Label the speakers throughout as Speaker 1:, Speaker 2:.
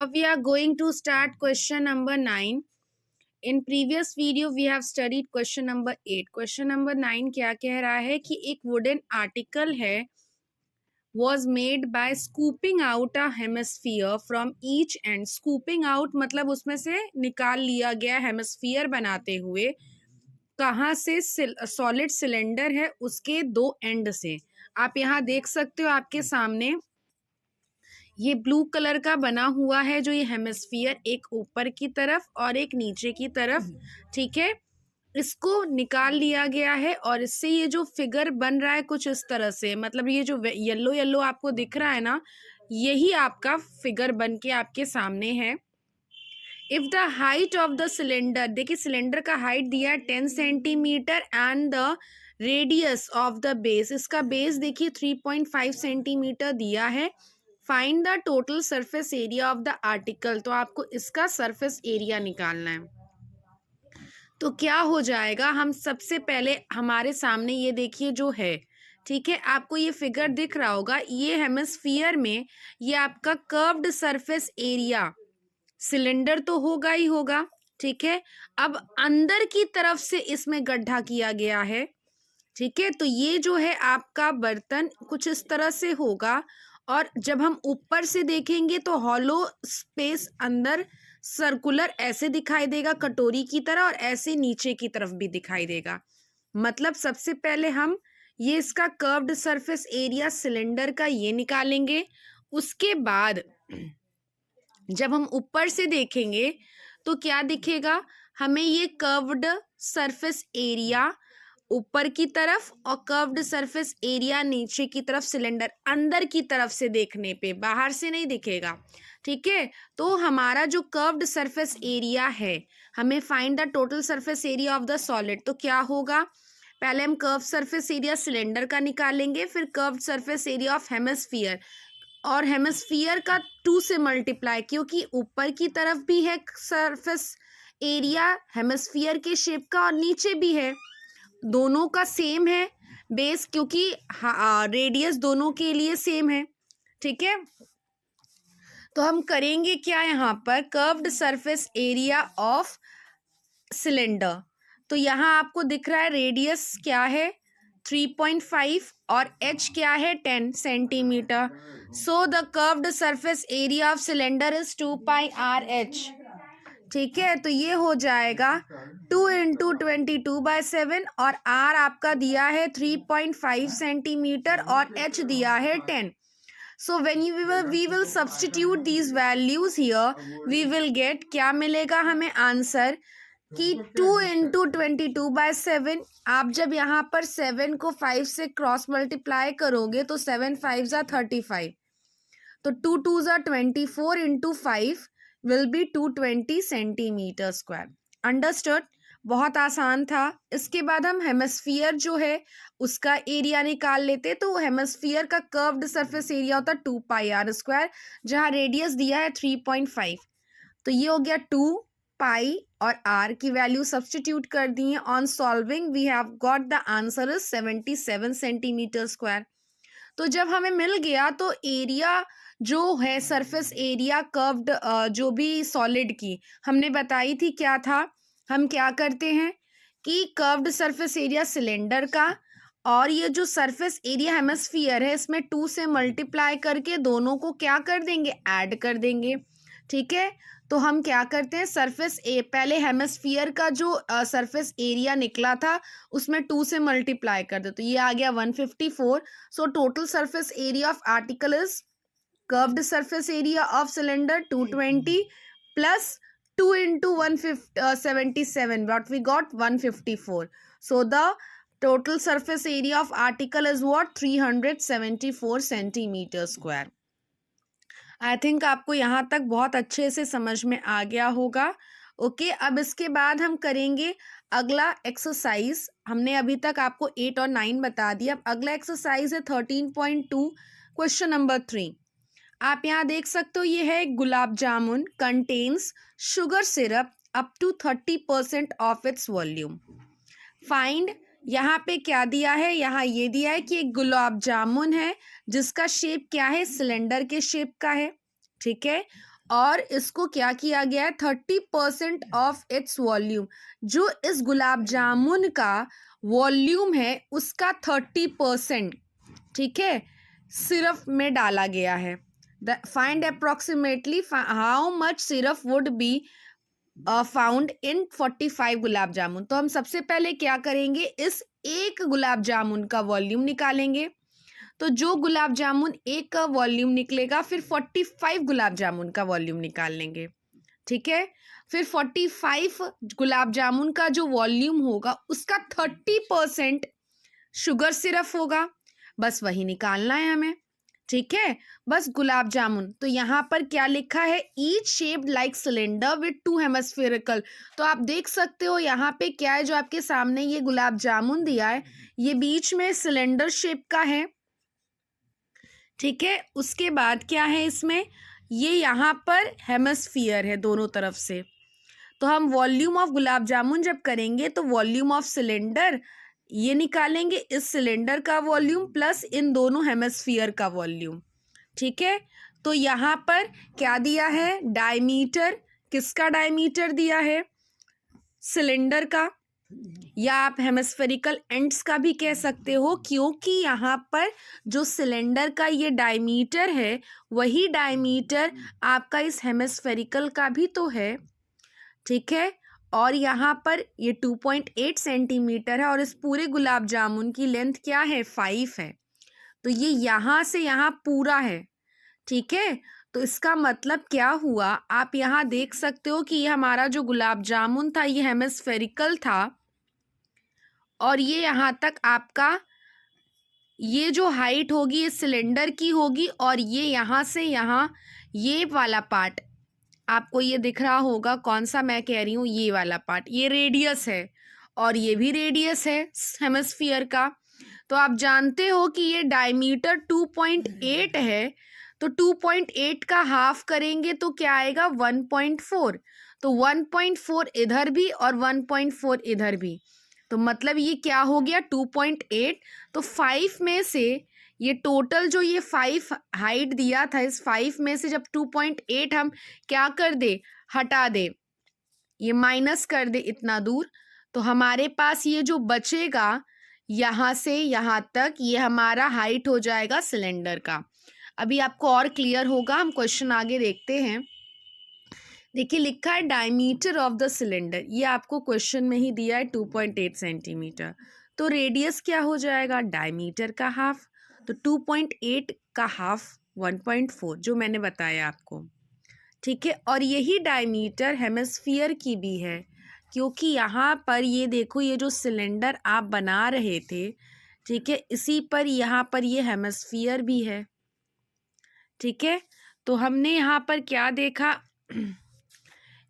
Speaker 1: We are going to start question number 9. In previous video we have studied question number 8. Question number 9 क्या कह रहा है कि एक wooden article है was made by scooping out a hemisphere from each end. Scooping out मतलब उसमें से निकाल लिया गया हेमिस्फीयर बनाते हुए. कहाँ से? सॉलिड सिलेंडर है उसके दो एंड से. आप यहाँ देख सकते हो आपके सामने ये ब्लू कलर का बना हुआ है जो ये हेमिस्फीयर, एक ऊपर की तरफ और एक नीचे की तरफ. ठीक है, इसको निकाल लिया गया है और इससे ये जो फिगर बन रहा है कुछ इस तरह से, मतलब ये जो येलो येलो आपको दिख रहा है ना, यही आपका फिगर बन के आपके सामने है. If the height of the cylinder, देखिए सिलेंडर का हाइट दिया है 10 centimetre and the radius of the base, इसका बेस देखिए 3.5 सेंटीमीटर दिया है. Find the total surface area of the article, तो आपको इसका सरफेस एरिया निकालना है. तो क्या हो जाएगा, हम सबसे पहले हमारे सामने ये देखिए जो है, ठीक है, आपको ये फिगर दिख रहा होगा, ये हेमिस्फीयर में ये आपका कर्व्ड सरफेस एरिया, सिलेंडर तो होगा ही होगा. ठीक है, अब अंदर की तरफ से इसमें गड्ढा किया गया है. ठीक है, तो ये जो है आपका बर्तन कुछ इस तरह से होगा और जब हम ऊपर से देखेंगे तो हॉलो स्पेस अंदर सर्कुलर ऐसे दिखाई देगा कटोरी की तरह, और ऐसे नीचे की तरफ भी दिखाई देगा. मतलब सबसे पहले हम ये इसका कर्व्ड सरफेस एरिया सिलेंडर का ये निकालेंगे. उसके बाद जब हम ऊपर से देखेंगे तो क्या दिखेगा हमें, ये कर्व्ड सरफेस एरिया ऊपर की तरफ और कर्व्ड सरफेस एरिया नीचे की तरफ, सिलेंडर अंदर की तरफ से देखने पे, बाहर से नहीं दिखेगा. ठीक है, तो हमारा जो कर्व्ड सरफेस एरिया है, हमें find the total surface area of the solid. तो क्या होगा, पहले हम कर्व सरफेस एरिया सिलेंडर का निकालेंगे, फिर curved surface area of hemisphere, और हेमिस्फीयर का 2 से मल्टीप्लाई, क्योंकि ऊपर की तरफ भी है सरफेस एरिया हेमिस्फीयर के शेप का और नीचे भी है, दोनों का सेम है बेस, क्योंकि रेडियस दोनों के लिए सेम है. ठीक है, तो हम करेंगे क्या यहाँ पर, curved surface area of cylinder. तो यहाँ आपको दिख रहा है रेडियस क्या है 3.5 और h क्या है 10 centimetre. So the curved surface area of cylinder is 2 pi R H. ठीक है, तो ये हो जाएगा 2 इंटू 22/7 और r आपका दिया है 3.5 सेंटीमीटर और h दिया है 10. So when we will substitute these values here, we will get, क्या मिलेगा हमें आंसर कि 2 इंटू 22/7. आप जब यहाँ पर 7 को 5 से क्रॉस मल्टीप्लाई करोगे तो 7 5 35, तो 2 2 24 into 5 will be 220 centimetre square. Understood, बहुत आसान था. इसके बाद हम हेमिस्फीयर जो है उसका एरिया निकाल लेते. तो हेमिस्फीयर का कर्व्ड सरफेस एरिया होता है 2 पाई आर स्क्वायर, जहाँ रेडियस दिया है 3.5. तो ये हो गया 2 पाई और r की वैल्यू सब्स्टिट्यूट कर दी है. On solving we have got the answer is 77 centimetre square. तो जब हमें मिल गया तो एरिया जो है सरफेस एरिया कर्व्ड जो भी सॉलिड की हमने बताई थी क्या था, हम क्या करते हैं कि कर्व्ड सरफेस एरिया सिलेंडर का और ये जो सरफेस एरिया हेमिस्फीयर है इसमें 2 से मल्टीप्लाई करके दोनों को क्या कर देंगे, ऐड कर देंगे. ठीक है, तो हम क्या करते हैं, सरफेस पहले हेमिस्फीयर का जो सरफेस एरिया निकला था उसमें 2 से मल्टीप्लाई कर दो, तो ये आ गया 154. So total surface area of article is curved surface area of cylinder 220 plus 2 into 177, what we got 154. So the total surface area of article is what, 374 centimeter square. I think आपको यहाँ तक बहुत अच्छे से समझ में आ गया होगा. ओके, अब इसके बाद हम करेंगे अगला एक्सरसाइज. हमने अभी तक आपको 8 और 9 बता दिया. अब अगला एक्सरसाइज है 13.2 क्वेश्चन नंबर 3. आप यहाँ देख सकते हो, ये है gulab jamun contains sugar syrup up to 30% of its volume. Find, यहाँ पे क्या दिया है, यहाँ ये दिया है कि एक गुलाब जामुन है जिसका शेप क्या है, सिलेंडर के शेप का है. ठीक है, और इसको क्या किया गया है, 30% ऑफ इट्स वॉल्यूम, जो इस गुलाब जामुन का वॉल्यूम है उसका 30%, ठीक है, सिरप में डाला गया है। Find approximately how much syrup would be found in 45 gulab जामुन। तो हम सबसे पहले क्या करेंगे, इस एक गुलाब जामुन का वॉल्यूम निकालेंगे। तो जो गुलाब जामुन एक का वॉल्यूम निकलेगा, फिर 45 गुलाब जामुन का वॉल्यूम निकाल लेंगे, ठीक है। फिर 45 गुलाब जामुन का जो वॉल्यूम होगा उसका 30% शुगर सिरप होगा, बस वही निकालना है हमें, ठीक है। बस गुलाब जामुन, तो यहाँ पर क्या लिखा है, each shaped like cylinder with 2 hemispherical. तो आप देख सकते हो यहाँ पे क्या है, जो आपके सामने ये गुलाब जामुन दिया है ये बीच में सिलेंडर शेप का है, ठीक है। उसके बाद क्या है इसमें, ये यहाँ पर हेमिस्फीयर है दोनों तरफ से। तो हम वॉल्यूम ऑफ गुलाब जामुन जब करेंगे तो वॉल्यूम ऑफ सिलेंडर ये निकालेंगे, इस सिलेंडर का वॉल्यूम प्लस इन दोनों हेमिस्फीयर का वॉल्यूम, ठीक है। तो यहाँ पर क्या दिया है, डायमीटर, किसका डायमीटर दिया है, सिलेंडर का, या आप हेमिस्फेरिकल एंड्स का भी कह सकते हो, क्योंकि यहाँ पर जो सिलेंडर का ये डायमीटर है वही डायमीटर आपका इस हेमिस्फेरिकल का भी तो है, ठीक है। और यहाँ पर ये 2.8 सेंटीमीटर है और इस पूरे गुलाब जामुन की लेंथ क्या है, 5 है। तो ये यहाँ से यहाँ पूरा है, ठीक है। तो इसका मतलब क्या हुआ, आप यहाँ देख सकते हो कि ये हमारा जो गुलाब जामुन था ये हेमिस्फेरिकल था, और ये यहाँ तक आपका ये जो हाइट होगी इस सिलेंडर की होगी, और ये यहाँ से यहाँ ये वाला पार्ट आपको ये दिख रहा होगा, कौन सा मैं कह रही हूँ, ये वाला पार्ट, ये रेडियस है और ये भी रेडियस है हेमिस्फीयर का। तो आप जानते हो कि ये डायमीटर 2.8 है, तो 2.8 का हाफ करेंगे तो क्या आएगा, 1.4। तो 1.4 इधर भी और 1.4 इधर भी, तो मतलब ये क्या हो गया, 2.8। तो 5 में से ये टोटल जो ये 5 हाइट दिया था, इस 5 में से जब 2.8 हम क्या कर दे, हटा दे, ये माइनस कर दे इतना दूर, तो हमारे पास ये जो बचेगा यहाँ से यहाँ तक, ये हमारा हाइट हो जाएगा सिलेंडर का। अभी आपको और क्लियर होगा, हम क्वेश्चन आगे देखते हैं। देखिए लिखा है डायमीटर ऑफ द सिलेंडर, ये आपको क्वेश्चन में ही दिया है 2.8 सेंटीमीटर। तो रेडियस क्या हो जाएगा, डायमीटर का हाफ, तो 2.8 का हाफ 1.4 जो मैंने बताया आपको, ठीक है। और यही डायमीटर हेमिस्फीयर की भी है, क्योंकि यहाँ पर ये देखो, ये जो सिलेंडर आप बना रहे थे, ठीक है, इसी पर यहाँ पर ये हेमिस्फीयर भी है, ठीक है। तो हमने यहाँ पर क्या देखा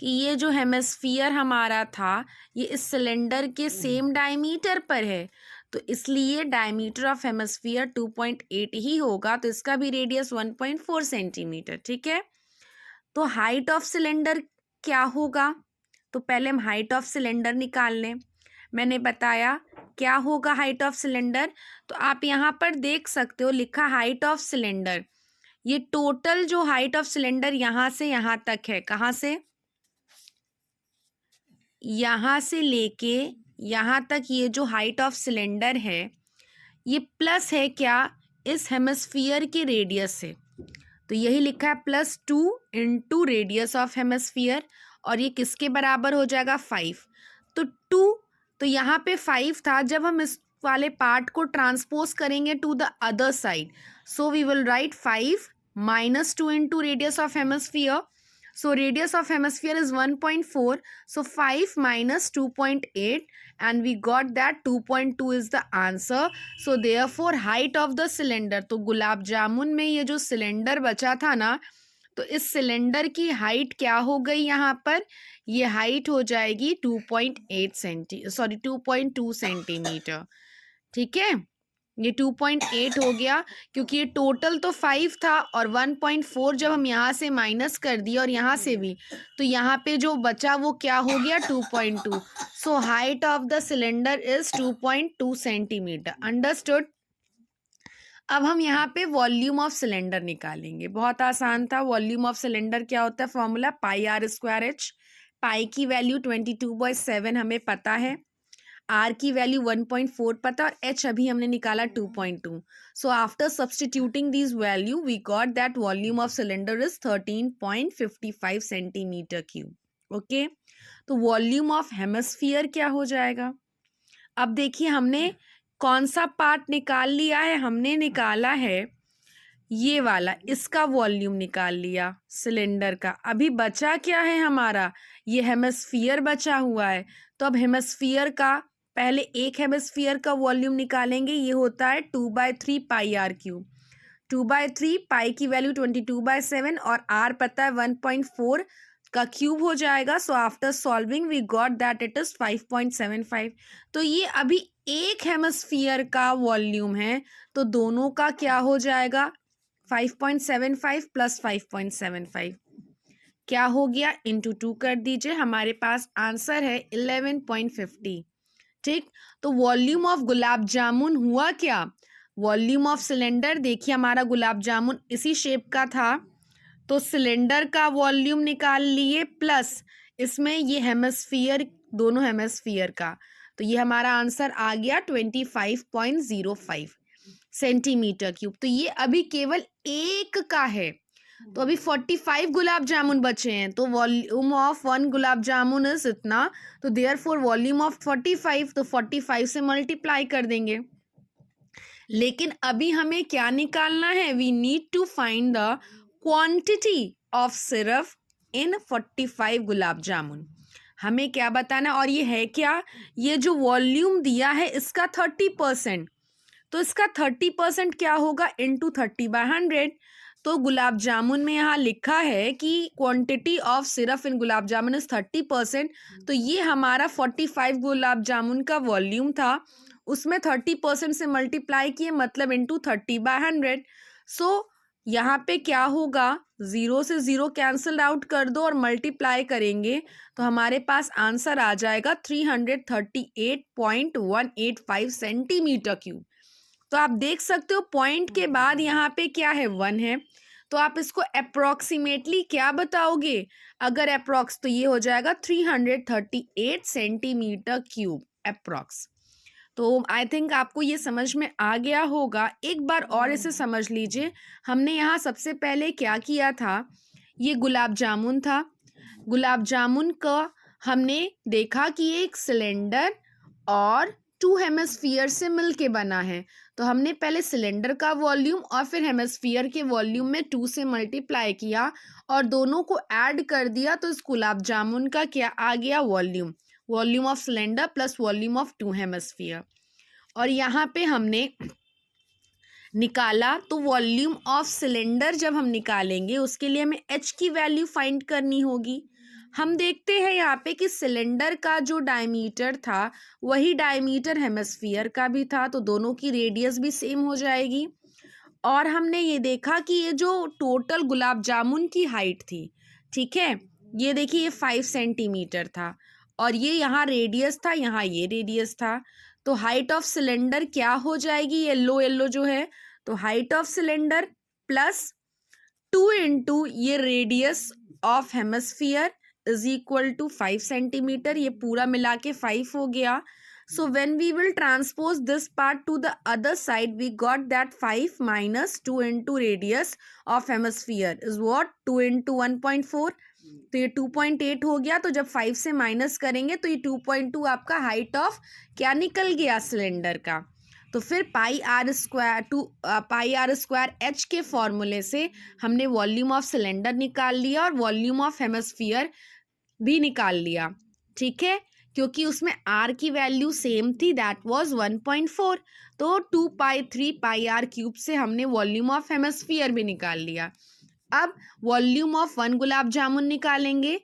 Speaker 1: कि ये जो हेमिस्फीयर हमारा था ये इस सिलेंडर के सेम डायमीटर पर है, तो इसलिए डायमीटर ऑफ हेमिस्फीयर 2.8 ही होगा, तो इसका भी रेडियस 1.4 सेंटीमीटर, ठीक है। तो हाइट ऑफ सिलेंडर क्या होगा, तो पहले हम हाइट ऑफ सिलेंडर निकाल लें। मैंने बताया क्या होगा हाइट ऑफ सिलेंडर, तो आप यहाँ पर देख सकते हो लिखा हाइट ऑफ सिलेंडर, ये टोटल जो हाइट ऑफ सिलेंडर यहाँ से यहाँ तक है, कहाँ से, यहाँ से लेके यहाँ तक, ये जो हाइट ऑफ सिलेंडर है ये प्लस है क्या, इस हेमिस्फीयर के रेडियस से, तो यही लिखा है +2 इंटू रेडियस ऑफ हेमिस्फीयर, और ये किसके बराबर हो जाएगा, 5। तो 2, तो यहाँ पे 5 था, जब हम इस वाले पार्ट को ट्रांसपोज करेंगे to the other side, so we will write 5 - 2 into radius of hemisphere. So radius of hemisphere is 1.4. So 5 minus 2.8 and we got that 2.2 is the answer. So therefore height of the cylinder, तो गुलाब जामुन में ये जो cylinder बचा था ना, तो इस cylinder की हाइट क्या हो गई, यहाँ पर ये हाइट हो जाएगी 2.2 सेंटीमीटर, ठीक है। ये 2.8 हो गया, क्योंकि ये टोटल तो 5 था और 1.4 जब हम यहाँ से माइनस कर दिए और यहाँ से भी, तो यहाँ पे जो बचा वो क्या हो गया, 2.2। So height of the cylinder is 2.2 centimetre, understood. अब हम यहाँ पे वॉल्यूम ऑफ सिलेंडर निकालेंगे। बहुत आसान था। वॉल्यूम ऑफ सिलेंडर क्या होता है? Formula pi R square H. Pi की वैल्यू 22/7 हमें पता है, आर की वैल्यू 1.4 पता, और एच अभी हमने निकाला 2.2। So after substituting this value we got that volume of cylinder is 13.55 centimetre cube. Okay, तो वॉल्यूम ऑफ हेमिस्फीयर क्या हो जाएगा? अब देखिए हमने कौन सा पार्ट निकाल लिया है? हमने निकाला है ये वाला, इसका वॉल्यूम निकाल लिया सिलेंडर का। अभी बचा क्या है हमारा? ये हेमिस्फीयर बचा हुआ है। तो अब हेमिस्फीयर का पहले एक हेमिस्फीयर का वॉल्यूम निकालेंगे। ये होता है 2/3 पाई आर क्यूब। 2/3 पाई की वैल्यू 22/7 और आर पता है 1.4 का क्यूब हो जाएगा। So after solving we got that it is 5.75। तो ये अभी एक हेमिस्फीयर का वॉल्यूम है, तो दोनों का क्या हो जाएगा? 5.75 प्लस 5.75 क्या हो गया? इंटू 2 कर दीजिए। हमारे पास आंसर है 11.50। ठीक, तो वॉल्यूम ऑफ गुलाब जामुन हुआ क्या? वॉल्यूम ऑफ सिलेंडर, देखिए हमारा गुलाब जामुन इसी शेप का था, तो सिलेंडर का वॉल्यूम निकाल लिए, प्लस इसमें ये हेमिस्फीयर, दोनों हेमिस्फीयर का, तो ये हमारा आंसर आ गया 25.05 सेंटीमीटर क्यूब। तो ये अभी केवल एक का है, तो अभी 45 गुलाब जामुन बचे हैं, तो volume of 1 gulab jamun is इतना, तो देयरफॉर वॉल्यूम ऑफ 45, तो 45 से मल्टीप्लाई कर देंगे। लेकिन अभी हमें क्या निकालना है? We need to find the quantity of syrup in 45 gulab jamun. हमें क्या बताना? और ये है क्या? ये जो वॉल्यूम दिया है इसका 30%, तो इसका 30% क्या होगा? इंटू 30/100। तो गुलाब जामुन में यहाँ लिखा है कि quantity of syrup in gulab jamun is 30%, तो ये हमारा 45 गुलाब जामुन का वॉल्यूम था, उसमें 30% से मल्टीप्लाई किए, मतलब इंटू 30/100। सो यहाँ पे क्या होगा? 0 से 0 कैंसल आउट कर दो और मल्टीप्लाई करेंगे, तो हमारे पास आंसर आ जाएगा 338.185 सेंटीमीटर क्यूब। तो आप देख सकते हो पॉइंट के बाद यहाँ पे क्या है? 1 है, तो आप इसको अप्रोक्सीमेटली क्या बताओगे? अगर अप्रोक्स, तो ये हो जाएगा 338 सेंटीमीटर क्यूब अप्रोक्स। तो आई थिंक आपको ये समझ में आ गया होगा। एक बार और इसे समझ लीजिए। हमने यहाँ सबसे पहले क्या किया था? ये गुलाब जामुन था। गुलाब जामुन का हमने देखा कि एक सिलेंडर और 2 हेमिस्फीयर से मिलके बना है, तो हमने पहले सिलेंडर का वॉल्यूम और फिर हेमिस्फीयर के वॉल्यूम में 2 से मल्टीप्लाई किया और दोनों को ऐड कर दिया, तो इस गुलाब जामुन का क्या आ गया? Volume. Volume of cylinder plus volume of 2 hemisphere. और यहाँ पे हमने निकाला, तो वॉल्यूम ऑफ सिलेंडर जब हम निकालेंगे उसके लिए हमें एच की वैल्यू फाइंड करनी होगी। हम देखते हैं यहाँ पे कि सिलेंडर का जो डायमीटर था वही डायमीटर हेमिस्फीयर का भी था, तो दोनों की रेडियस भी सेम हो जाएगी। और हमने ये देखा कि ये जो टोटल गुलाब जामुन की हाइट थी, ठीक है, ये देखिए ये 5 सेंटीमीटर था और ये यहाँ रेडियस था, यहाँ ये रेडियस था, तो हाइट ऑफ सिलेंडर क्या हो जाएगी? येलो येलो जो है, तो height of cylinder plus 2 into ये radius of hemisphere is equal to 5 centimetre. ये पूरा मिला के 5 हो गया। So when we will transpose this part to the other side, we got that 5 minus 2 into radius of hemisphere is what? 2 into 1.4, तो ये 2.8 हो गया। तो जब 5 से माइनस करेंगे तो ये 2.2 आपका हाइट ऑफ क्या निकल गया? सिलेंडर का। तो फिर पाई आर स्क्वायर एच के फॉर्मूले से हमने वॉल्यूम ऑफ सिलेंडर निकाल लिया और वॉल्यूम ऑफ हेमिस्फीयर भी निकाल लिया, ठीक है, क्योंकि उसमें r की वैल्यू सेम थी, दैट वाज 1.4। तो 2/3 पाई आर क्यूब से हमने वॉल्यूम ऑफ हेमिस्फीयर भी निकाल लिया। अब वॉल्यूम ऑफ 1 गुलाब जामुन निकालेंगे।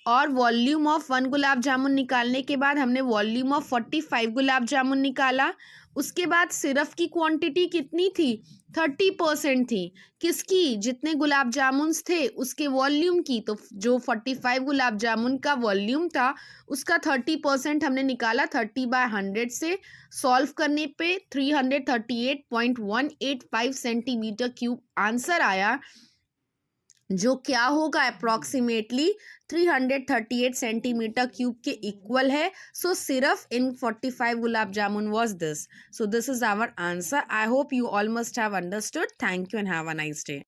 Speaker 1: और वॉल्यूम ऑफ 1 गुलाब जामुन निकालने के बाद हमने वॉल्यूम ऑफ 45 गुलाब जामुन निकाला। उसके बाद सिरप की क्वांटिटी कितनी थी? 30% थी। किसकी? जितने गुलाब जामुन्स थे उसके वॉल्यूम की। तो जो 45 गुलाब जामुन का वॉल्यूम था उसका 30% हमने निकाला 30/100 से। सॉल्व करने पे 338.185 सेंटीमीटर क्यूब आंसर आया, जो क्या होगा? अप्रॉक्सीमेटली 338 सेंटीमीटर क्यूब के इक्वल है। सो सिर्फ इन 45 gulab jamun was this. So this is our answer. I hope you all must have understood. Thank you and have a nice day.